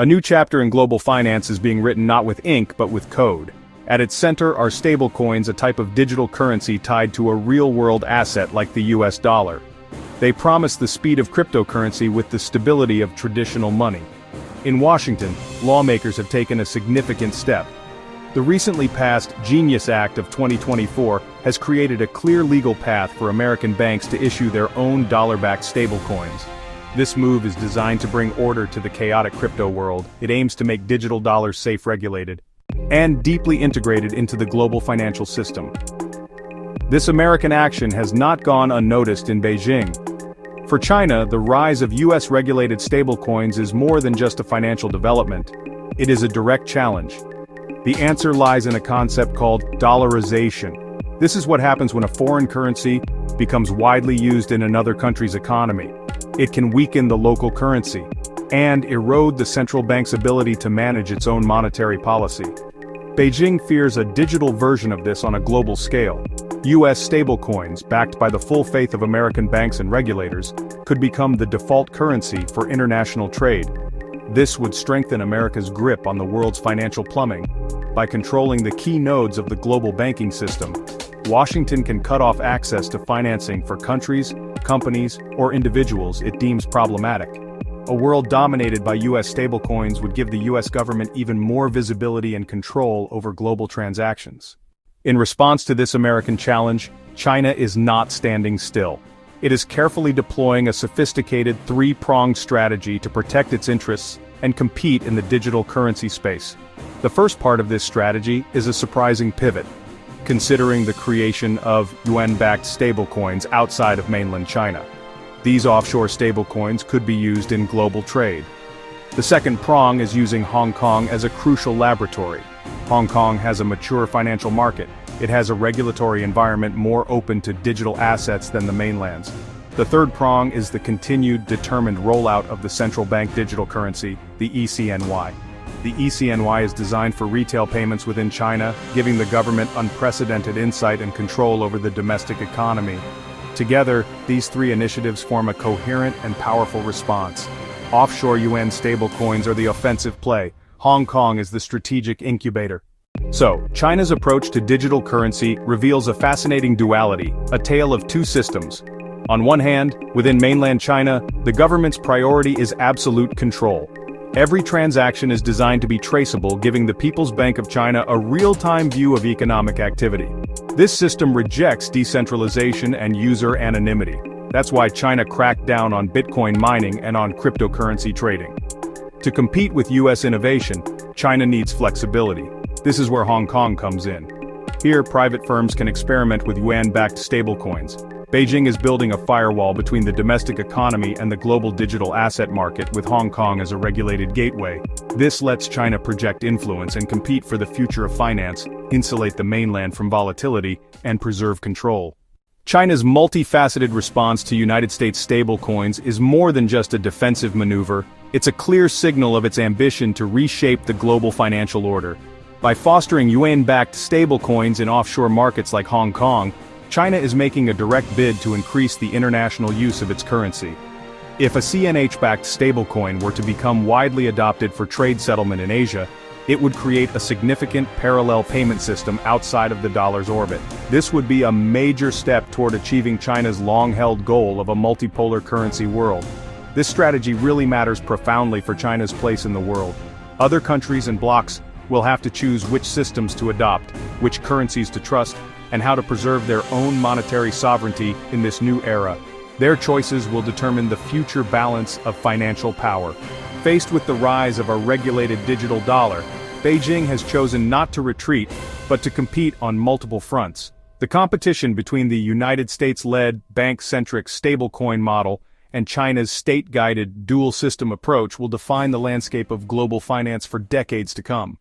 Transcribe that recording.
A new chapter in global finance is being written not with ink but with code. At its center are stablecoins, a type of digital currency tied to a real-world asset like the US dollar. They promise the speed of cryptocurrency with the stability of traditional money. In Washington, lawmakers have taken a significant step. The recently passed Genius Act of 2024 has created a clear legal path for American banks to issue their own dollar-backed stablecoins. This move is designed to bring order to the chaotic crypto world. It aims to make digital dollars safe, regulated, and deeply integrated into the global financial system. This American action has not gone unnoticed in Beijing. For China, the rise of US-regulated stablecoins is more than just a financial development. It is a direct challenge. The answer lies in a concept called dollarization. This is what happens when a foreign currency becomes widely used in another country's economy. It can weaken the local currency and erode the central bank's ability to manage its own monetary policy. Beijing fears a digital version of this on a global scale. US stablecoins, backed by the full faith of American banks and regulators, could become the default currency for international trade. This would strengthen America's grip on the world's financial plumbing. By controlling the key nodes of the global banking system, Washington can cut off access to financing for countries, companies, or individuals it deems problematic. A world dominated by US stablecoins would give the US government even more visibility and control over global transactions. In response to this American challenge, China is not standing still. It is carefully deploying a sophisticated three-pronged strategy to protect its interests and compete in the digital currency space. The first part of this strategy is a surprising pivot, considering the creation of yuan-backed stablecoins outside of mainland China. These offshore stablecoins could be used in global trade. The second prong is using Hong Kong as a crucial laboratory. Hong Kong has a mature financial market. It has a regulatory environment more open to digital assets than the mainland's. The third prong is the continued, determined rollout of the central bank digital currency, the ECNY. The ECNY is designed for retail payments within China, giving the government unprecedented insight and control over the domestic economy. Together, these three initiatives form a coherent and powerful response. Offshore yuan stablecoins are the offensive play. Hong Kong is the strategic incubator. So, China's approach to digital currency reveals a fascinating duality, a tale of two systems. On one hand, within mainland China, the government's priority is absolute control. Every transaction is designed to be traceable, giving the People's Bank of China a real-time view of economic activity. This system rejects decentralization and user anonymity. That's why China cracked down on Bitcoin mining and on cryptocurrency trading. To compete with US innovation, China needs flexibility. This is where Hong Kong comes in. Here, private firms can experiment with yuan-backed stablecoins. Beijing is building a firewall between the domestic economy and the global digital asset market, with Hong Kong as a regulated gateway. This lets China project influence and compete for the future of finance, insulate the mainland from volatility, and preserve control. China's multifaceted response to United States stablecoins is more than just a defensive maneuver. It's a clear signal of its ambition to reshape the global financial order. By fostering yuan-backed stablecoins in offshore markets like Hong Kong, China is making a direct bid to increase the international use of its currency. If a CNH-backed stablecoin were to become widely adopted for trade settlement in Asia, it would create a significant parallel payment system outside of the dollar's orbit. This would be a major step toward achieving China's long-held goal of a multipolar currency world. This strategy really matters profoundly for China's place in the world. Other countries and blocs will have to choose which systems to adopt, which currencies to trust, and how to preserve their own monetary sovereignty in this new era. Their choices will determine the future balance of financial power. Faced with the rise of a regulated digital dollar, Beijing has chosen not to retreat, but to compete on multiple fronts. The competition between the United States-led, bank-centric stablecoin model and China's state-guided, dual-system approach will define the landscape of global finance for decades to come.